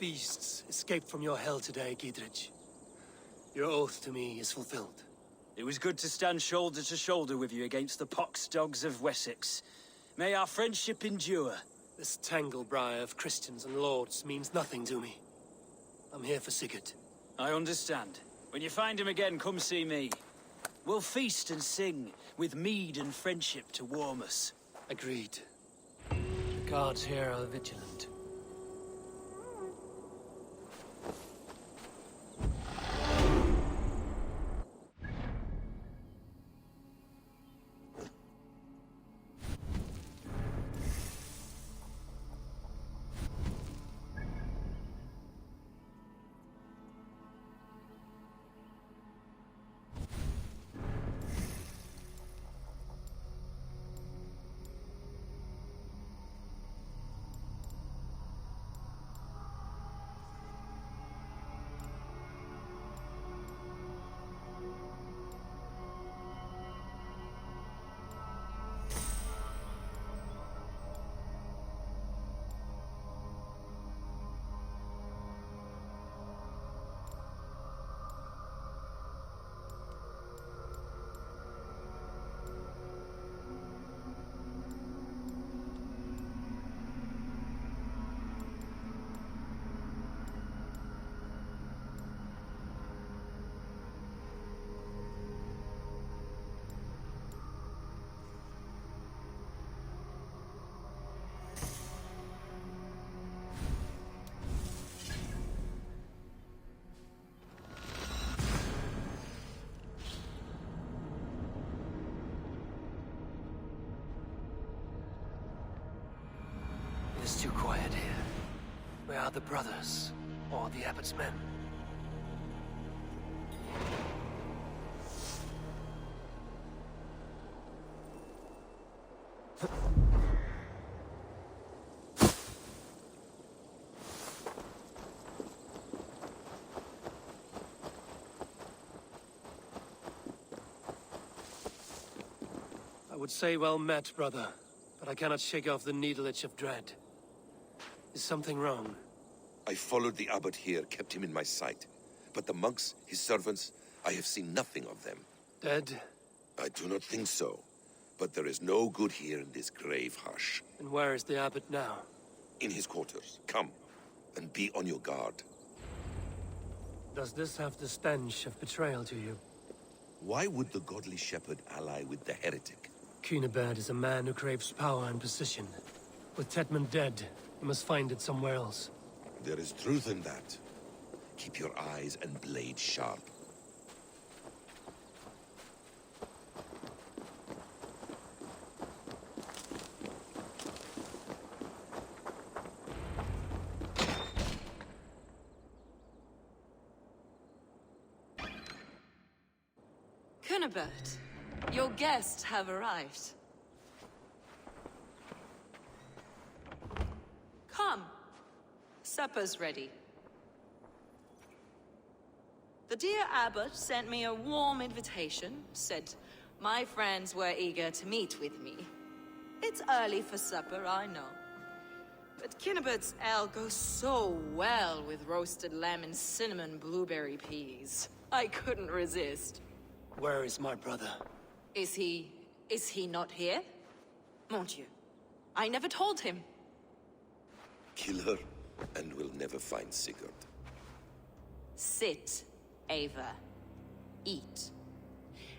beasts escaped from your hell today, Gidrich. Your oath to me is fulfilled. It was good to stand shoulder to shoulder with you against the pox dogs of Wessex. May our friendship endure. This tangle-briar of Christians and lords means nothing to me. I'm here for Sigurd. I understand. When you find him again, come see me. We'll feast and sing, with mead and friendship to warm us. Agreed. The guards here are vigilant. It's too quiet here. Where are the brothers? Or the abbot's men? I would say well met, brother, but I cannot shake off the needle itch of dread. Is something wrong? I followed the abbot here, kept him in my sight. But the monks, his servants, I have seen nothing of them. Dead? I do not think so. But there is no good here in this grave hush. And where is the abbot now? In his quarters. Come, and be on your guard. Does this have the stench of betrayal to you? Why would the godly shepherd ally with the heretic? Cunibert is a man who craves power and position. With Tetman dead, he must find it somewhere else. There is truth in that. Keep your eyes and blade sharp. Cunibert, your guests have arrived. Come. Supper's ready. The dear abbot sent me a warm invitation, said my friends were eager to meet with me. It's early for supper, I know. But Cunibert's ale goes so well with roasted lamb and cinnamon blueberry peas. I couldn't resist. Where is my brother? Is he not here? Mon Dieu, I never told him. Kill her, and we'll never find Sigurd. Sit, Ava. Eat.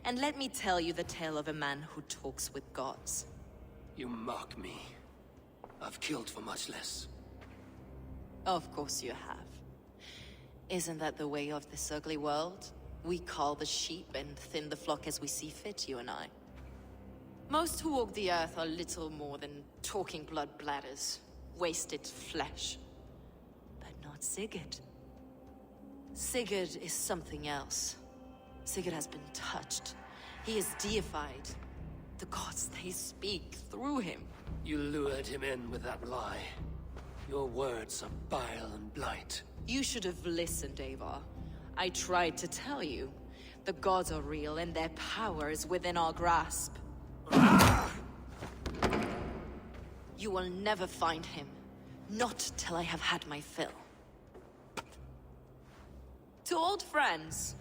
And let me tell you the tale of a man who talks with gods. You mock me. I've killed for much less. Of course you have. Isn't that the way of this ugly world? We cull the sheep and thin the flock as we see fit, you and I. Most who walk the earth are little more than talking blood bladders, wasted flesh. But not Sigurd. Sigurd is something else. Sigurd has been touched. He is deified. The gods, they speak through him. You lured him in with that lie. Your words are bile and blight. You should have listened, Ava. I tried to tell you. The gods are real and their power is within our grasp. You will never find him. Not till I have had my fill. to old friends.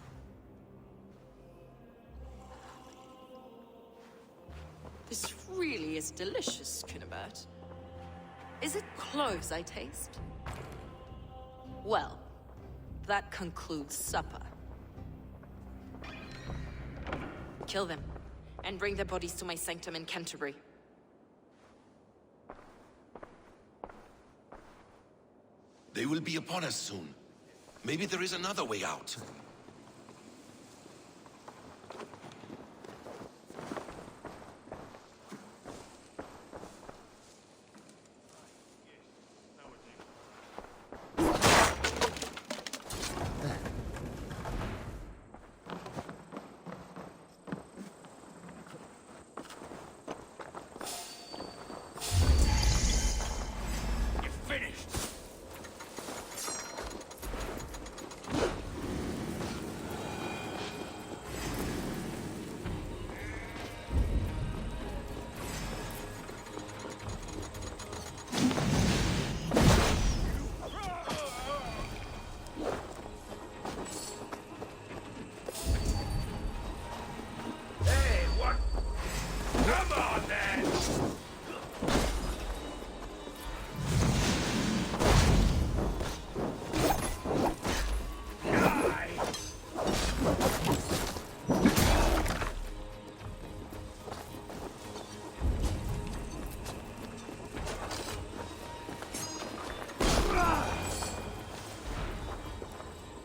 This really is delicious, Kunibert. Is it cloves I taste? Well, that concludes supper. Kill them, and bring their bodies to my sanctum in Canterbury. They will be upon us soon. Maybe there is another way out.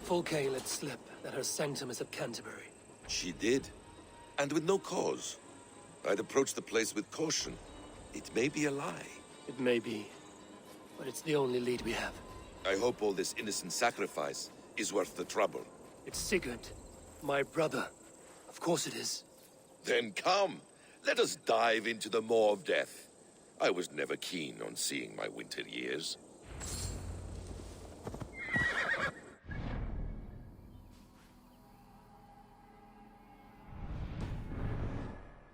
Fulke let slip that her sanctum is at Canterbury. She did. And with no cause. I'd approach the place with caution. It may be a lie. It may be, but it's the only lead we have. I hope all this innocent sacrifice is worth the trouble. It's Sigurd, my brother. Of course it is. Then come, let us dive into the maw of death. I was never keen on seeing my winter years.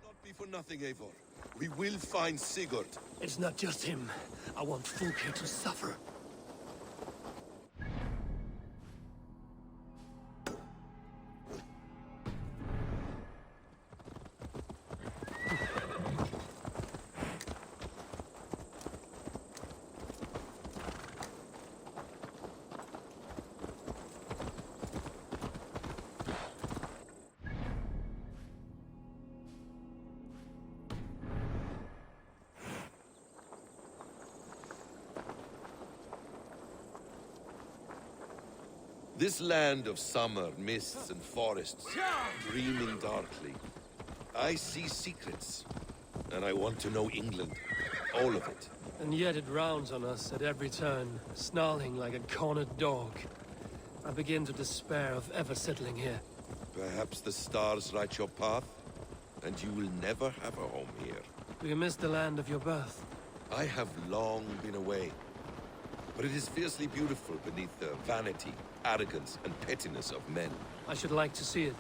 Not be for nothing, Eivor. We will find Sigurd. It's not just him. I want Fulke to suffer. This land of summer, mists and forests, dreaming darkly. I see secrets, and I want to know England, all of it. And yet it rounds on us at every turn, snarling like a cornered dog. I begin to despair of ever settling here. Perhaps the stars write your path, and you will never have a home here. Do you miss the land of your birth? I have long been away, but it is fiercely beautiful beneath the vanity, arrogance, and pettiness of men. I should like to see it.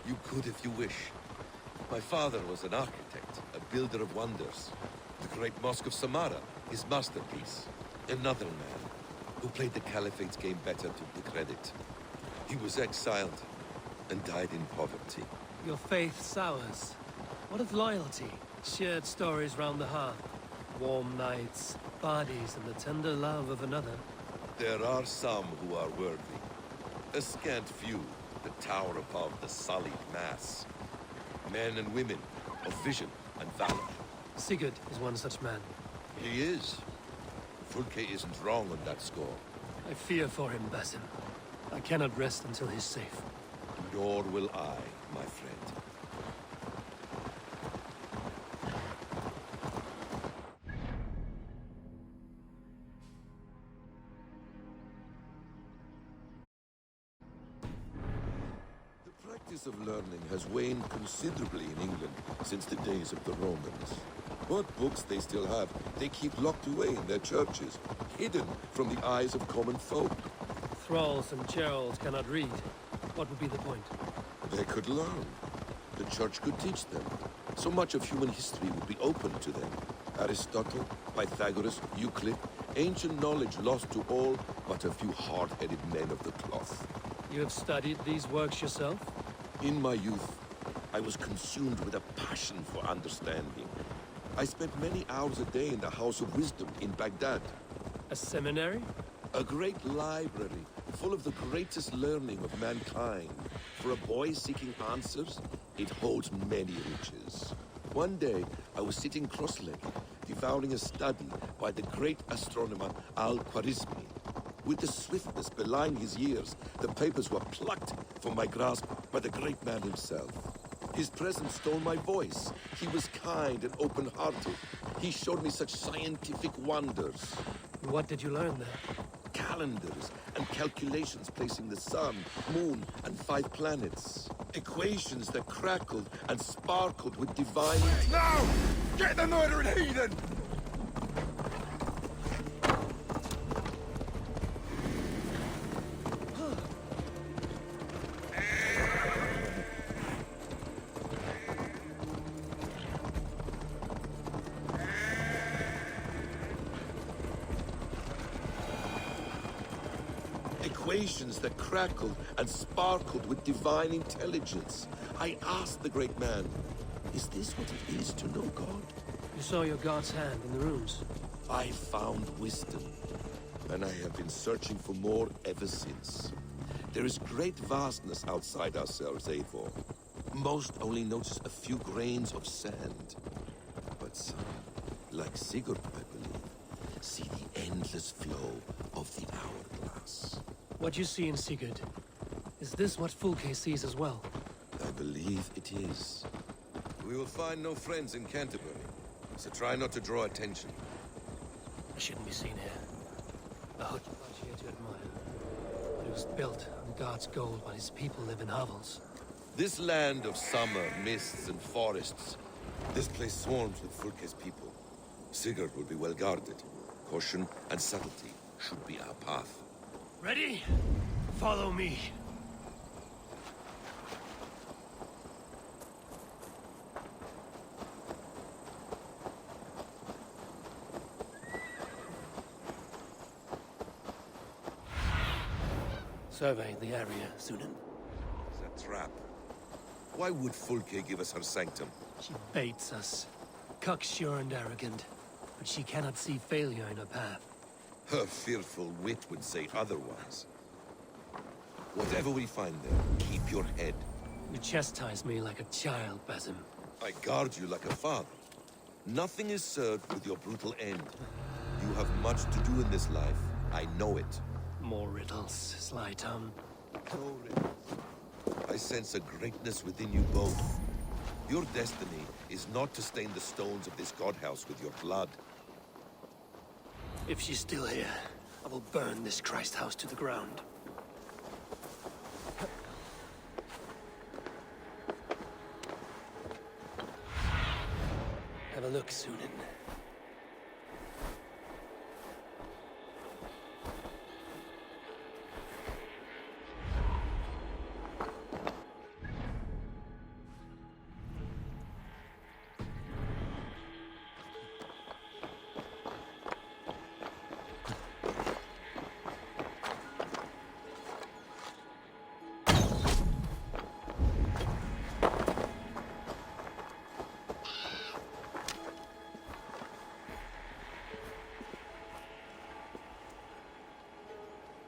You could if you wish. My father was an architect, a builder of wonders. The great Mosque of Samarra, his masterpiece. Another man who played the Caliphate's game better to the credit. He was exiled and died in poverty. Your faith sours. What of loyalty? Shared stories round the hearth. Warm nights, parties, and the tender love of another. There are some who are worthy. A scant few that tower above the sullied mass. Men and women of vision and valor. Sigurd is one such man. He is. Fulke isn't wrong on that score. I fear for him, Basim. I cannot rest until he's safe. Nor will I, my friend. The practice of learning has waned considerably in England since the days of the Romans. What books they still have, they keep locked away in their churches, hidden from the eyes of common folk. Thralls and churls cannot read. What would be the point? They could learn. The church could teach them. So much of human history would be open to them. Aristotle, Pythagoras, Euclid, ancient knowledge lost to all but a few hard-headed men of the cloth. You have studied these works yourself? In my youth, I was consumed with a passion for understanding. I spent many hours a day in the House of Wisdom in Baghdad. A seminary? A great library, full of the greatest learning of mankind. For a boy seeking answers, it holds many riches. One day, I was sitting cross-legged, devouring a study by the great astronomer Al-Khwarizmi. With the swiftness belying his years, the papers were plucked from my grasp by the great man himself. His presence stole my voice. He was kind and open-hearted. He showed me such scientific wonders. What did you learn there? Calendars and calculations placing the sun, moon, and 5 planets. Equations that crackled and sparkled with divine... Now! Get the murdering heathen! Equations that crackled and sparkled with divine intelligence. I asked the great man, is this what it is to know God? You saw your god's hand in the runes. I found wisdom, and I have been searching for more ever since. There is great vastness outside ourselves, Eivor. Most only notice a few grains of sand. But some, like Sigurd, I believe, see the endless flow of the hourglass. What you see in Sigurd, is this what Fulke sees as well? I believe it is. We will find no friends in Canterbury, so try not to draw attention. I shouldn't be seen here. The hut is much here to admire. But it was built on God's gold while his people live in hovels. This land of summer, mists, and forests, this place swarms with Fulke's people. Sigurd will be well guarded. Caution and subtlety should be our path. Ready? Follow me. Survey the area, Sunan. It's a trap. Why would Fulke give us her sanctum? She baits us. Cocksure and arrogant. But she cannot see failure in her path. Her fearful wit would say otherwise. Whatever we find there, keep your head. You chastise me like a child, Basim. I guard you like a father. Nothing is served with your brutal end. You have much to do in this life. I know it. More riddles, sly tongue. No riddles. I sense a greatness within you both. Your destiny is not to stain the stones of this godhouse with your blood. If she's still here, I will burn this Christ house to the ground. Have a look, Sunan.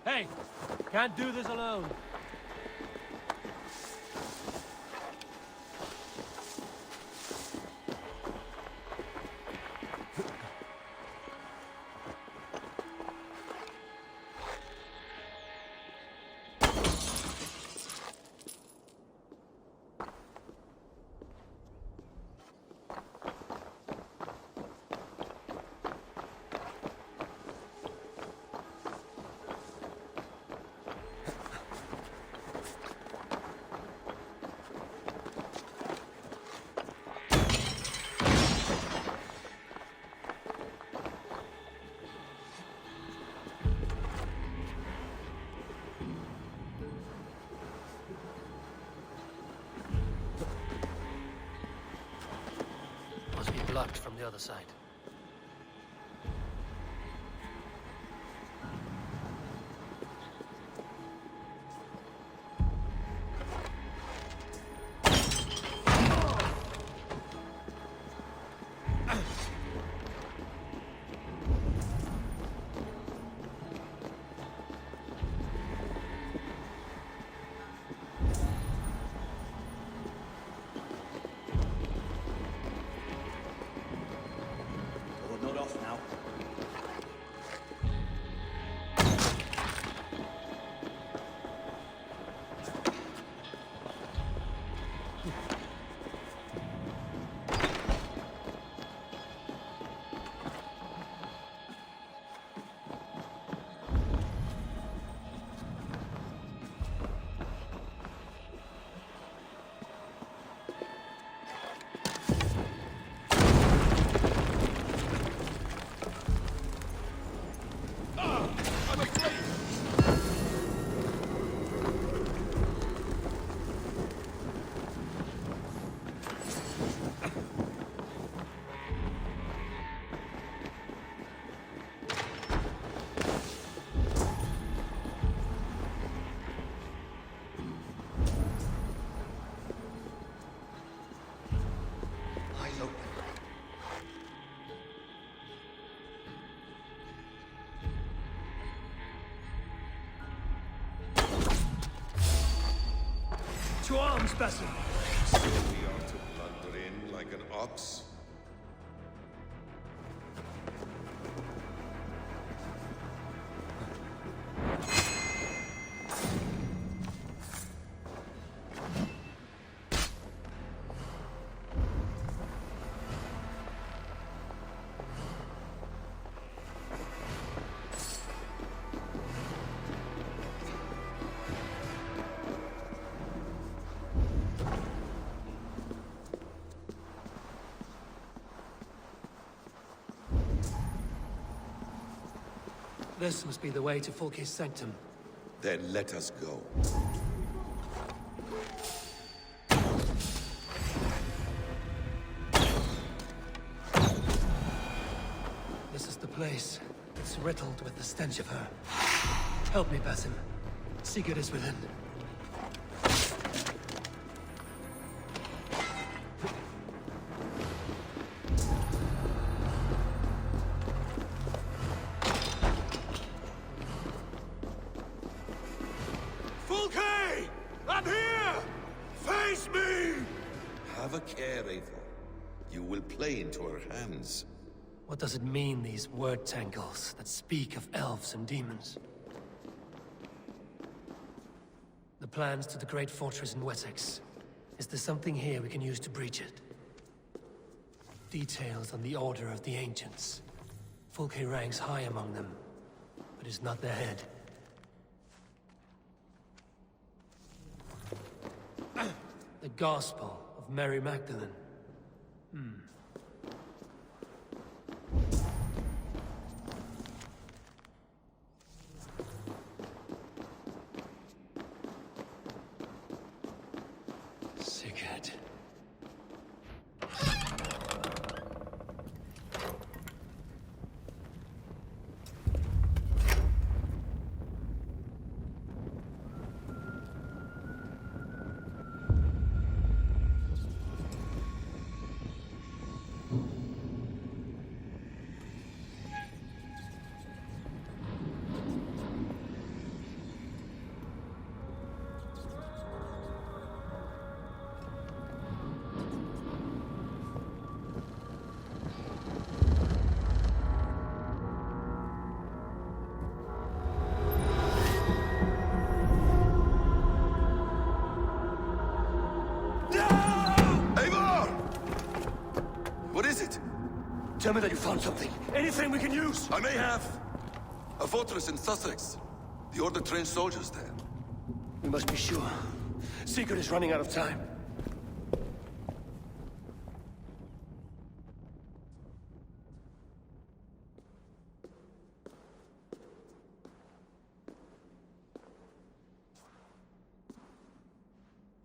Hey! Can't do this alone. Must be blocked from the other side. to arms, Basim! So we are to blunder in like an ox? This must be the way to Fulke's sanctum. Then let us go. This is the place. It's riddled with the stench of her. Help me, Basim. Sigurd is within. Fulke! I'm here! Face me! Have a care, Eivor. You will play into her hands. What does it mean, these word tangles that speak of elves and demons? The plans to the great fortress in Wessex. Is there something here we can use to breach it? Details on the Order of the Ancients. Fulke ranks high among them, but is not their head. The Gospel of Mary Magdalene. Sigurd. Eivor! What is it? Tell me that you found something. Anything we can use! I may have. A fortress in Sussex. The Order trained soldiers there. We must be sure. Sigurd is running out of time.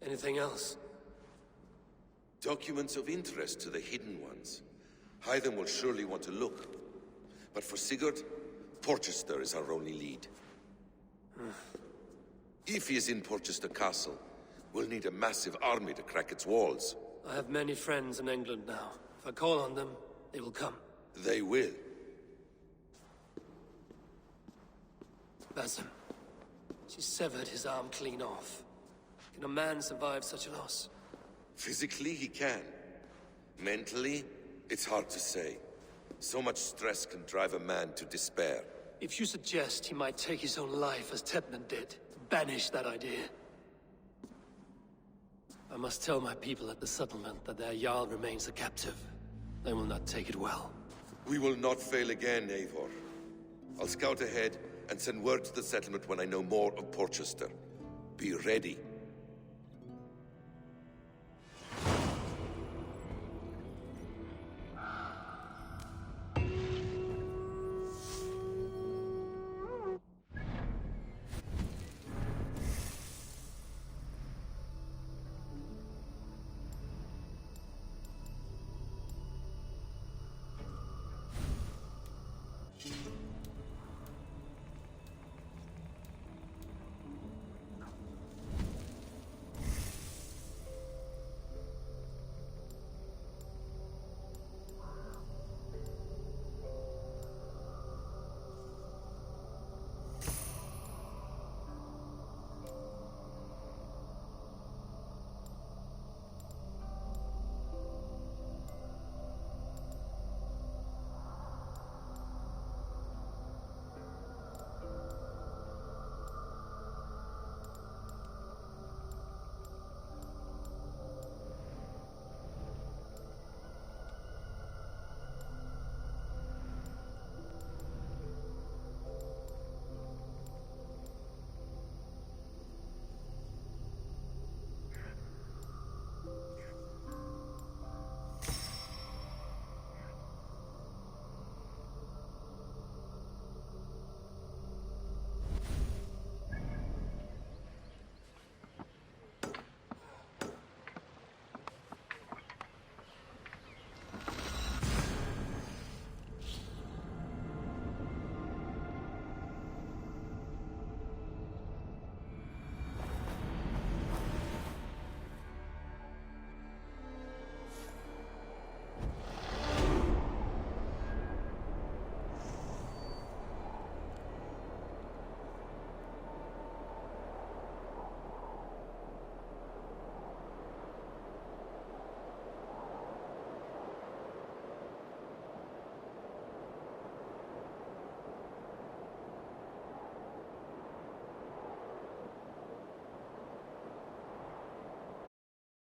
Anything else? Documents of interest to the Hidden Ones. Hyden will surely want to look. But for Sigurd, Porchester is our only lead. If he is in Porchester Castle, we'll need a massive army to crack its walls. I have many friends in England now. If I call on them, they will come. They will. Basim. She severed his arm clean off. Can a man survive such a loss? Physically, he can. Mentally, it's hard to say. So much stress can drive a man to despair. If you suggest he might take his own life as Tepman did, banish that idea. I must tell my people at the settlement that their Jarl remains a captive. They will not take it well. We will not fail again, Eivor. I'll scout ahead and send word to the settlement when I know more of Porchester. Be ready.